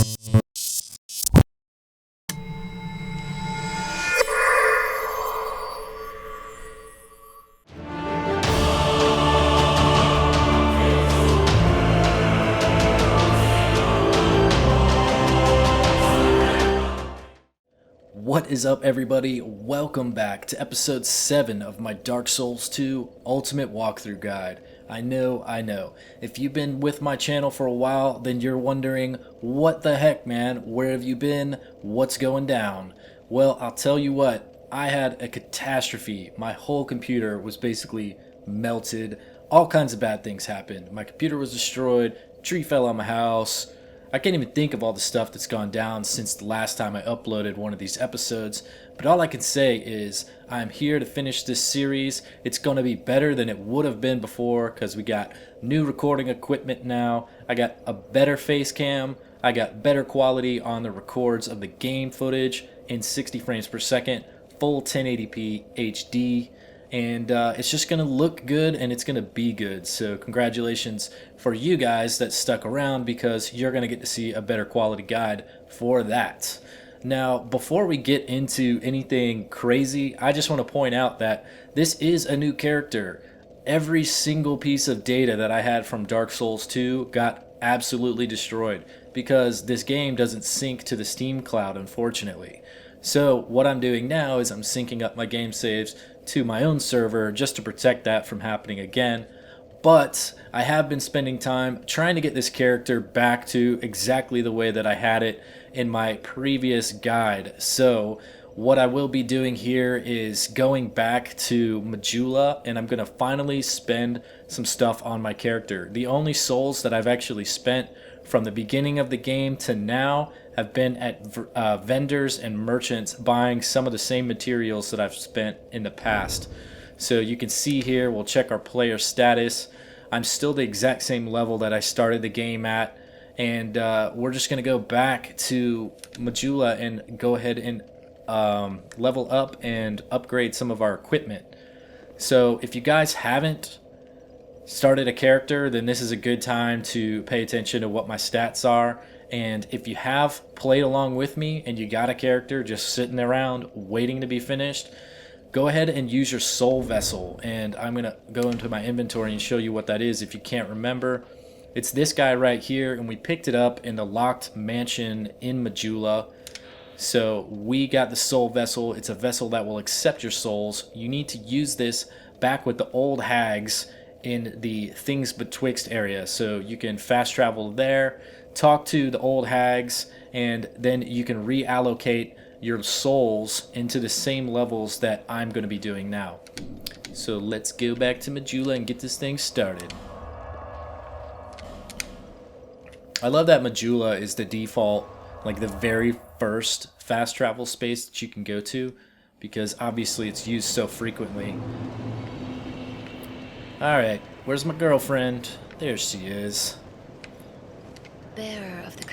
What is up, everybody? Welcome back to episode 7 of my Dark Souls 2 Ultimate Walkthrough Guide. I know. If you've been with my channel for a while, then you're wondering, what the heck, man? Where have you been? What's going down? Well, I'll tell you what, I had a catastrophe. My whole computer was basically melted. All kinds of bad things happened. My computer was destroyed, tree fell on my house. I can't even think of all the stuff that's gone down since the last time I uploaded one of these episodes, but all I can say is I'm here to finish this series. It's going to be better than it would have been before because we got new recording equipment now. I got a better face cam. I got better quality on the records of the game footage in 60 frames per second, full 1080p HD. And it's just going to look good and it's going to be good. So congratulations for you guys that stuck around because you're going to get to see a better quality guide for that. Now, before we get into anything crazy, I just want to point out that this is a new character. Every single piece of data that I had from Dark Souls 2 got absolutely destroyed because this game doesn't sync to the Steam cloud, unfortunately. So what I'm doing now is I'm syncing up my game saves to my own server just to protect that from happening again. But I have been spending time trying to get this character back to exactly the way that I had it in my previous guide. So what I will be doing here is going back to Majula, and I'm going to finally spend some stuff on my character. The only souls that I've actually spent from the beginning of the game to now have been at vendors and merchants buying some of the same materials that I've spent in the past. So you can see here, we'll check our player status. I'm still the exact same level that I started the game at, and we're just going to go back to Majula and go ahead and level up and upgrade some of our equipment. So if you guys haven't started a character, then this is a good time to pay attention to what my stats are. And if you have played along with me and you got a character just sitting around waiting to be finished, go ahead and use your soul vessel. And I'm going to go into my inventory and show you what that is if you can't remember. It's this guy right here, and we picked it up in the locked mansion in Majula. So we got the soul vessel. It's a vessel that will accept your souls. You need to use this back with the old hags in the Things Betwixt area. So you can fast travel there, talk to the old hags, and then you can reallocate your souls into the same levels that I'm going to be doing now. So let's go back to Majula and get this thing started. I love that Majula is the default, like the very first fast travel space that you can go to, because obviously it's used so frequently. Alright, where's my girlfriend? There she is. Bearer of the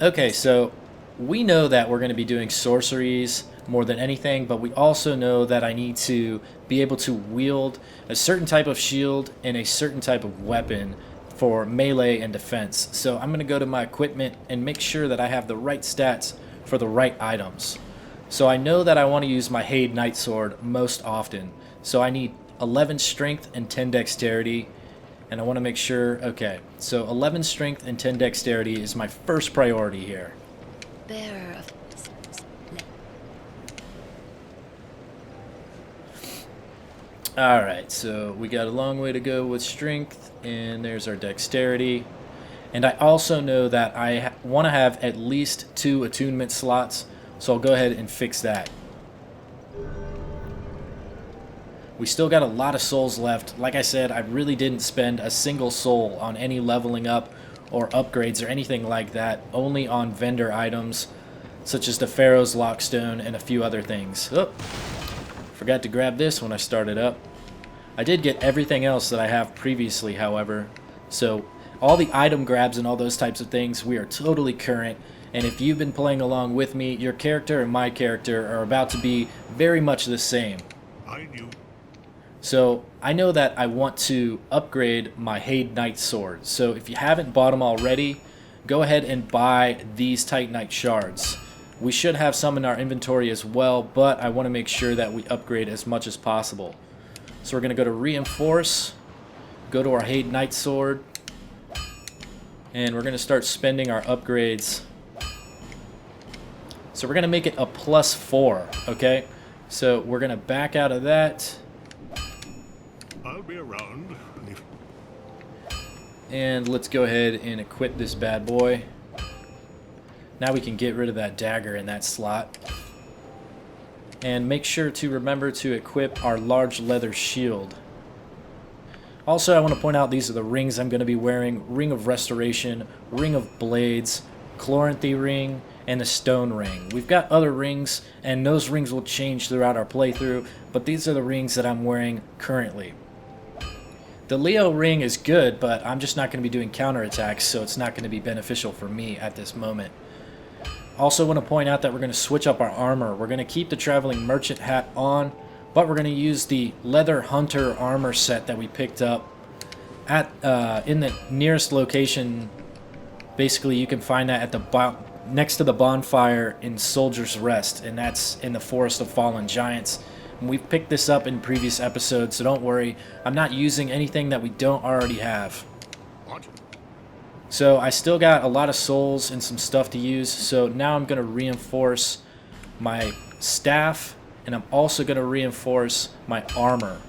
Okay, so we know that we're going to be doing sorceries more than anything, but we also know that I need to be able to wield a certain type of shield and a certain type of weapon for melee and defense. So I'm going to go to my equipment and make sure that I have the right stats for the right items. So I know that I want to use my Heide Knight Sword most often. So I need 11 strength and 10 dexterity, and I want to make sure, okay, so 11 strength and 10 dexterity is my first priority here. bearer of Alright, so we got a long way to go with strength, and there's our dexterity. And I also know that I want to have at least 2 attunement slots, so I'll go ahead and fix that. We still got a lot of souls left. Like I said, I really didn't spend a single soul on any leveling up or upgrades or anything like that, only on vendor items such as the Pharaoh's Lockstone and a few other things. Oh, forgot to grab this when I started up. I did get everything else that I have previously, however, so all the item grabs and all those types of things, we are totally current. And if you've been playing along with me, your character and my character are about to be very much the same. I knew. So I know that I want to upgrade my Heide Knight Sword. So if you haven't bought them already, go ahead and buy these Titanite shards. We should have some in our inventory as well, but I want to make sure that we upgrade as much as possible. So we're going to go to reinforce, go to our Heide Knight Sword, and we're going to start spending our upgrades. So we're going to make it a +4, okay? So we're going to back out of that. I'll be around. And let's go ahead and equip this bad boy. Now we can get rid of that dagger in that slot. And make sure to remember to equip our large leather shield. Also, I want to point out these are the rings I'm going to be wearing. Ring of Restoration, Ring of Blades, Chloranthy Ring, and the Stone Ring. We've got other rings, and those rings will change throughout our playthrough, but these are the rings that I'm wearing currently. The Leo ring is good, but I'm just not going to be doing counterattacks, so it's not going to be beneficial for me at this moment. Also want to point out that we're going to switch up our armor. We're going to keep the Traveling Merchant hat on, but we're going to use the Leather Hunter armor set that we picked up at in the nearest location. Basically, you can find that at the next to the bonfire in Soldier's Rest, and that's in the Forest of Fallen Giants. And we've picked this up in previous episodes, so don't worry. I'm not using anything that we don't already have. What? So I still got a lot of souls and some stuff to use, so now I'm going to reinforce my staff, and I'm also going to reinforce my armor.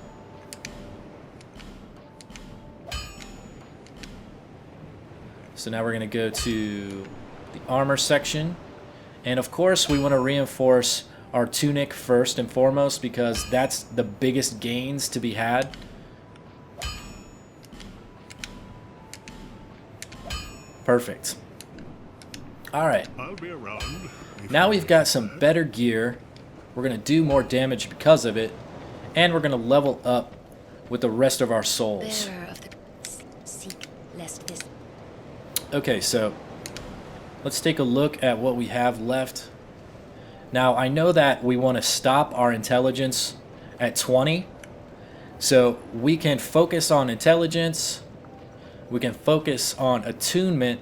So now we're going to go to the armor section, and of course we want to reinforce our tunic first and foremost because that's the biggest gains to be had. Perfect. Alright. I'll be around. Now we've got some better gear. We're going to do more damage because of it. And we're going to level up with the rest of our souls. Okay, so let's take a look at what we have left. Now, I know that we want to stop our intelligence at 20. So we can focus on intelligence. We can focus on attunement,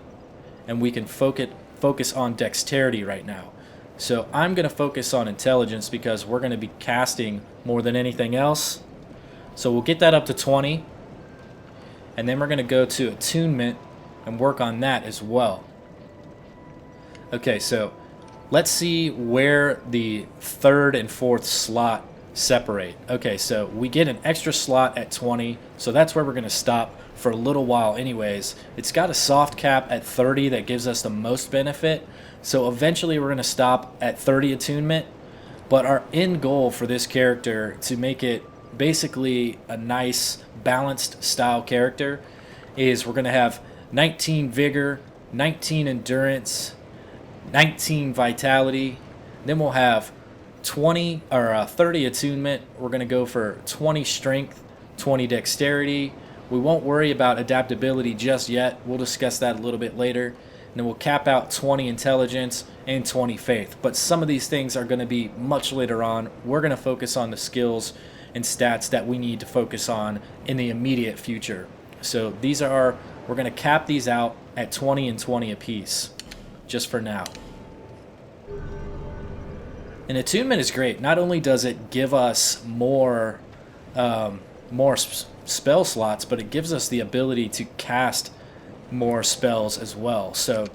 and we can focus on dexterity right now. So I'm going to focus on intelligence because we're going to be casting more than anything else. So we'll get that up to 20. And then we're going to go to attunement and work on that as well. Okay, so let's see where the third and fourth slot separate. Okay, so we get an extra slot at 20, so that's where we're going to stop for a little while anyways. It's got a soft cap at 30 that gives us the most benefit, so eventually we're going to stop at 30 attunement, but our end goal for this character to make it basically a nice balanced style character is we're going to have 19 vigor, 19 endurance, 19 vitality, then we'll have 20 or 30 attunement. We're going to go for 20 strength, 20 dexterity. We won't worry about adaptability just yet. We'll discuss that a little bit later. And then we'll cap out 20 intelligence and 20 faith. But some of these things are going to be much later on. We're going to focus on the skills and stats that we need to focus on in the immediate future. So these are we're going to cap these out at 20 and 20 apiece, just for now. And attunement is great. Not only does it give us more spell slots, but it gives us the ability to cast more spells as well. So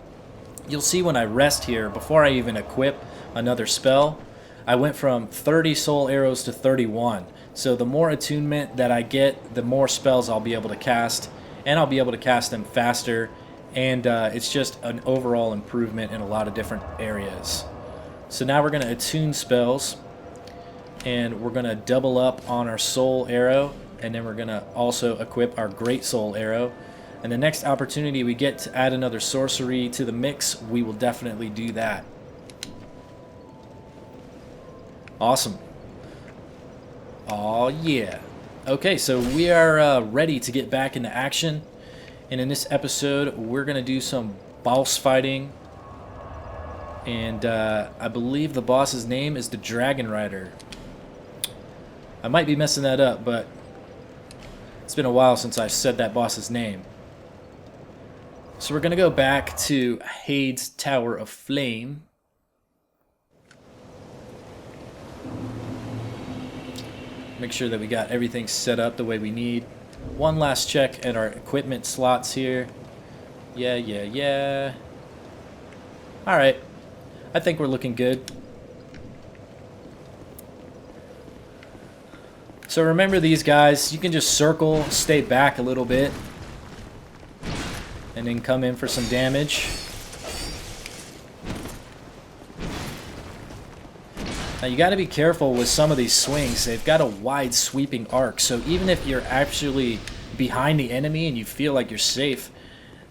you'll see when I rest here, before I even equip another spell, I went from 30 soul arrows to 31. So the more attunement that I get, the more spells I'll be able to cast, and I'll be able to cast them faster, and it's just an overall improvement in a lot of different areas. So now we're going to attune spells, and we're going to double up on our soul arrow, and then we're going to also equip our great soul arrow. And the next opportunity we get to add another sorcery to the mix, we will definitely do that. Awesome. Oh yeah. Okay, so we are ready to get back into action. And in this episode, we're going to do some boss fighting. And I believe the boss's name is the Dragonrider. I might be messing that up, but it's been a while since I've said that boss's name. So we're going to go back to Heide's Tower of Flame. Make sure that we got everything set up the way we need. One last check at our equipment slots here. Yeah. Alright. I think we're looking good. So remember these guys, you can just circle, stay back a little bit, and then come in for some damage. Now you got to be careful with some of these swings. They've got a wide sweeping arc, so even if you're actually behind the enemy and you feel like you're safe,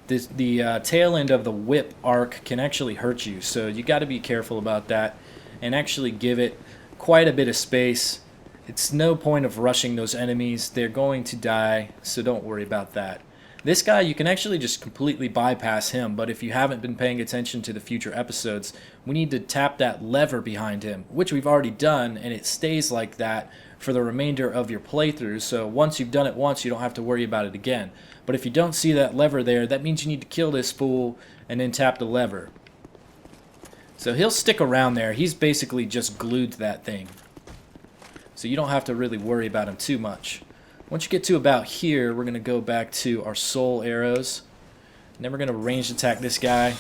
the tail end of the whip arc can actually hurt you. So you got to be careful about that and actually give it quite a bit of space. It's no point of rushing those enemies. They're going to die, so don't worry about that. This guy, you can actually just completely bypass him, but if you haven't been paying attention to the future episodes, we need to tap that lever behind him, which we've already done, and it stays like that for the remainder of your playthrough, so once you've done it once, you don't have to worry about it again. But if you don't see that lever there, that means you need to kill this fool and then tap the lever. So he'll stick around there. He's basically just glued to that thing. So you don't have to really worry about him too much. Once you get to about here, we're going to go back to our soul arrows. And then we're going to ranged attack this guy.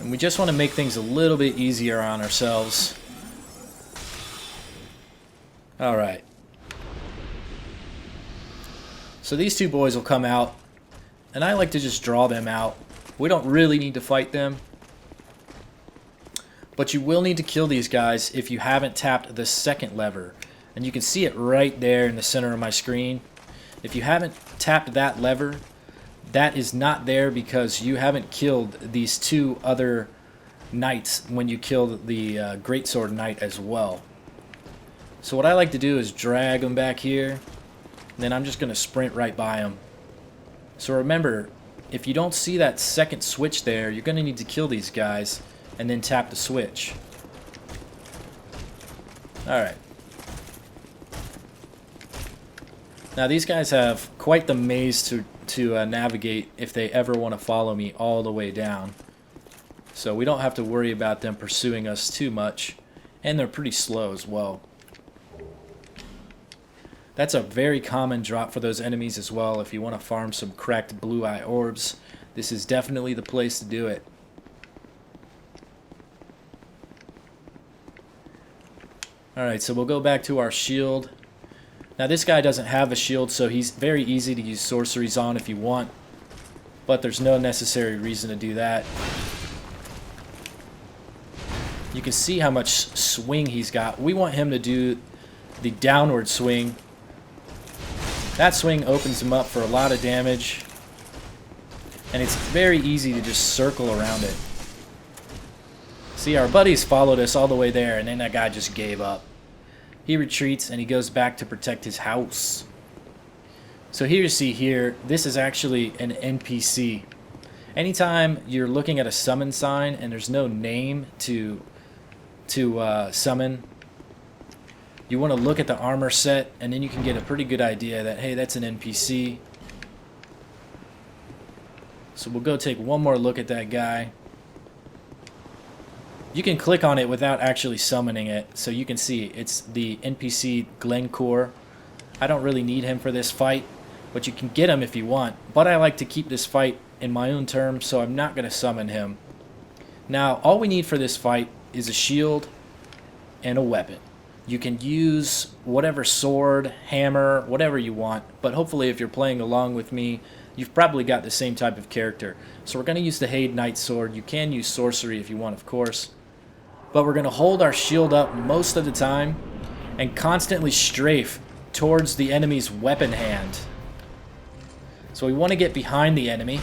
And we just want to make things a little bit easier on ourselves. Alright. So these two boys will come out. And I like to just draw them out. We don't really need to fight them. But you will need to kill these guys if you haven't tapped the second lever. And you can see it right there in the center of my screen. If you haven't tapped that lever, that is not there because you haven't killed these two other knights when you killed the Greatsword Knight as well. So what I like to do is drag them back here. And then I'm just going to sprint right by them. So remember, if you don't see that second switch there, you're going to need to kill these guys and then tap the switch. Alright. Now these guys have quite the maze to navigate if they ever want to follow me all the way down. So we don't have to worry about them pursuing us too much. And they're pretty slow as well. That's a very common drop for those enemies as well. If you want to farm some cracked blue eye orbs, this is definitely the place to do it. Alright, so we'll go back to our shield. Now this guy doesn't have a shield, so he's very easy to use sorceries on if you want. But there's no necessary reason to do that. You can see how much swing he's got. We want him to do the downward swing. That swing opens him up for a lot of damage. And it's very easy to just circle around it. See, our buddies followed us all the way there, and then that guy just gave up. He retreats, and he goes back to protect his house. So here you see here, this is actually an NPC. Anytime you're looking at a summon sign and there's no name to summon, you want to look at the armor set, and then you can get a pretty good idea that, hey, that's an NPC. So we'll go take one more look at that guy. You can click on it without actually summoning it, so you can see it's the NPC Glencore. I don't really need him for this fight, but you can get him if you want. But I like to keep this fight in my own terms, so I'm not going to summon him. Now, all we need for this fight is a shield and a weapon. You can use whatever sword, hammer, whatever you want, but hopefully if you're playing along with me, you've probably got the same type of character. So we're going to use the Heide Knight Sword. You can use sorcery if you want, of course. But we're going to hold our shield up most of the time and constantly strafe towards the enemy's weapon hand. So we want to get behind the enemy.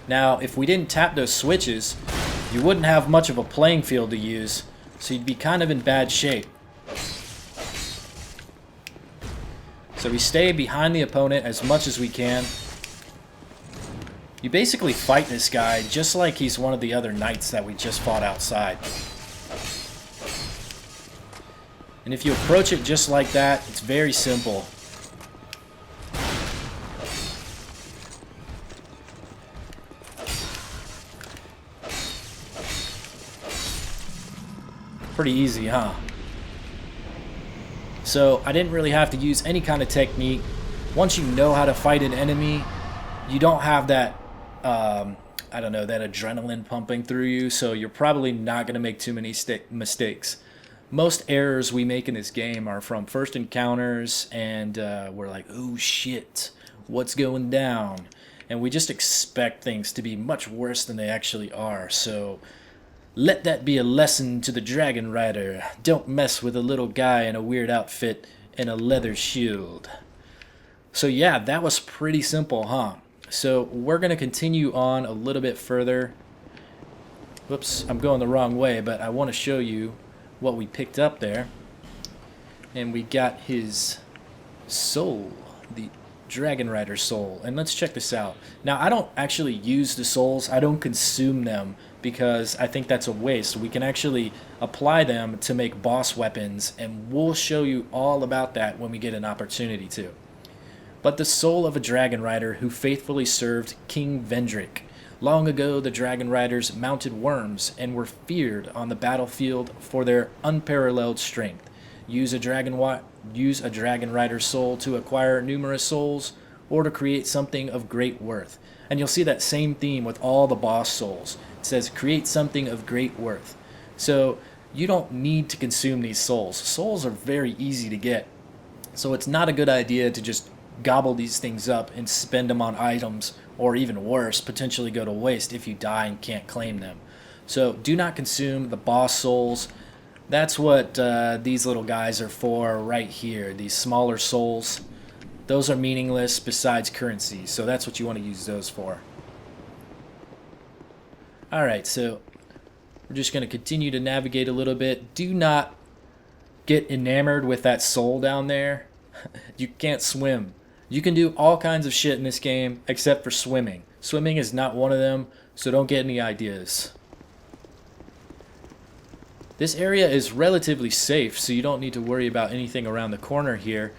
Now, if we didn't tap those switches, you wouldn't have much of a playing field to use, so you'd be kind of in bad shape. So we stay behind the opponent as much as we can. You basically fight this guy just like he's one of the other knights that we just fought outside. And if you approach it just like that, it's very simple. Pretty easy, huh? So I didn't really have to use any kind of technique. Once you know how to fight an enemy, you don't have that, I don't know, that adrenaline pumping through you, so you're probably not going to make too many mistakes. Most errors we make in this game are from first encounters, and we're like, oh shit, what's going down? And we just expect things to be much worse than they actually are, so let that be a lesson to the Dragonrider. Don't mess with a little guy in a weird outfit and a leather shield. So yeah, that was pretty simple, huh? So we're going to continue on a little bit further. Whoops, I'm going the wrong way, but I want to show you what we picked up there. And we got his soul, the Dragonrider soul. And let's check this out. Now, I don't actually use the souls. I don't consume them because I think that's a waste. We can actually apply them to make boss weapons, and we'll show you all about that when we get an opportunity to. But the soul of a Dragonrider who faithfully served King Vendrick. Long ago, the Dragonriders mounted worms and were feared on the battlefield for their unparalleled strength. Use a Dragonrider soul to acquire numerous souls, or to create something of great worth. And you'll see that same theme with all the boss souls. It says, create something of great worth. So you don't need to consume these souls. Souls are very easy to get. So it's not a good idea to just gobble these things up and spend them on items, or even worse, potentially go to waste if you die and can't claim them. So do not consume the boss souls. That's what these little guys are for right here, these smaller souls. Those are meaningless besides currency, so that's what you want to use those for. Alright, so we're just going to continue to navigate a little bit. Do not get enamored with that soul down there. You can't swim. You can do all kinds of shit in this game except for swimming. Swimming is not one of them, so don't get any ideas. This area is relatively safe, so you don't need to worry about anything around the corner here.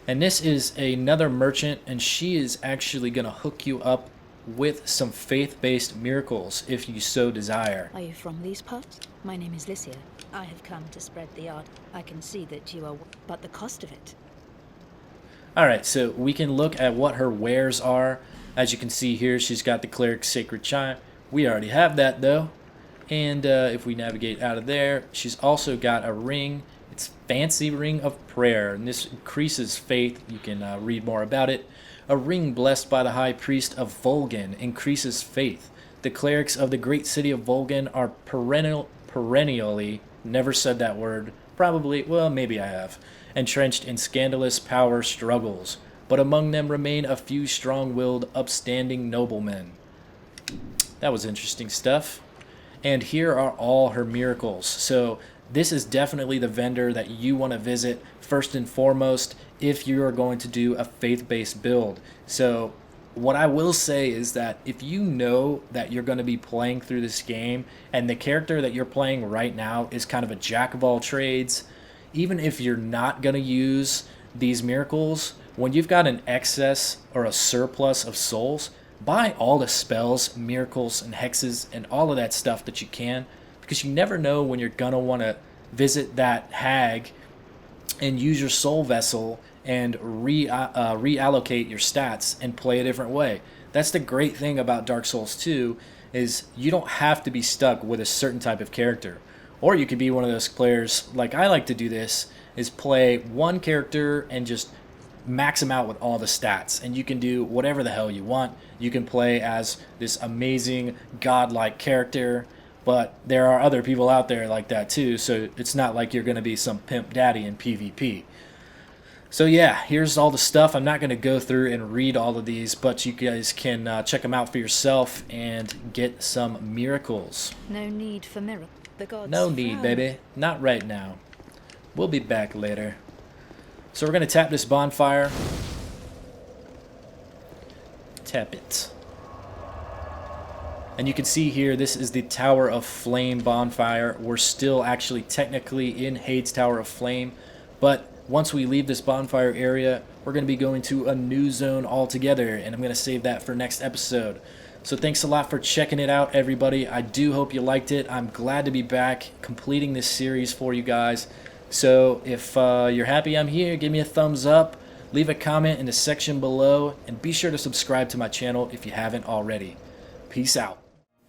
And this is another merchant, and she is actually going to hook you up with some faith-based miracles if you so desire. Are you from these parts? My name is Lycia. I have come to spread the art. I can see that you are, but the cost of it. Alright, so we can look at what her wares are. As you can see here, she's got the Cleric's Sacred Chime. We already have that though. And if we navigate out of there, she's also got a ring. It's Fancy Ring of Prayer, and this increases faith. You can read more about it. A ring blessed by the High Priest of Volgan increases faith. The clerics of the great city of Volgan are perennially, never said that word, probably, well, maybe I have, entrenched in scandalous power struggles, but among them remain a few strong-willed, upstanding noblemen. That was interesting stuff. And here are all her miracles. So this is definitely the vendor that you want to visit first and foremost if you are going to do a faith-based build. So what I will say is that if you know that you're going to be playing through this game and the character that you're playing right now is kind of a jack of all trades, even if you're not going to use these miracles, when you've got an excess or a surplus of souls, buy all the spells, miracles, and hexes, and all of that stuff that you can, because you never know when you're going to want to visit that hag and use your soul vessel and reallocate your stats and play a different way. That's the great thing about Dark Souls 2, is you don't have to be stuck with a certain type of character. Or you could be one of those players, like I like to do this, is play one character and just max them out with all the stats. And you can do whatever the hell you want. You can play as this amazing godlike character, but there are other people out there like that too, so it's not like you're going to be some pimp daddy in PvP. So yeah, here's all the stuff. I'm not going to go through and read all of these, but you guys can check them out for yourself and get some miracles. No need for miracles. The gods No need, frown. baby. Not right now. We'll be back later. So we're going to tap this bonfire. Tap it. And you can see here, this is the Tower of Flame bonfire. We're still actually technically in Heide's Tower of Flame. But once we leave this bonfire area, we're going to be going to a new zone altogether, and I'm going to save that for next episode. So thanks a lot for checking it out, everybody. I do hope you liked it. I'm glad to be back completing this series for you guys. So if you're happy I'm here, give me a thumbs up, leave a comment in the section below, and be sure to subscribe to my channel if you haven't already. Peace out.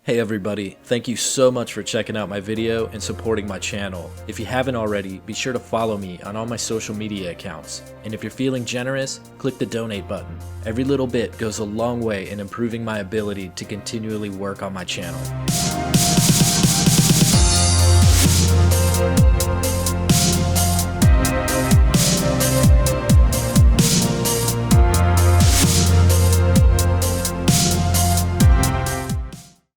Hey everybody, thank you so much for checking out my video and supporting my channel. If you haven't already, be sure to follow me on all my social media accounts. And if you're feeling generous, click the donate button. Every little bit goes a long way in improving my ability to continually work on my channel.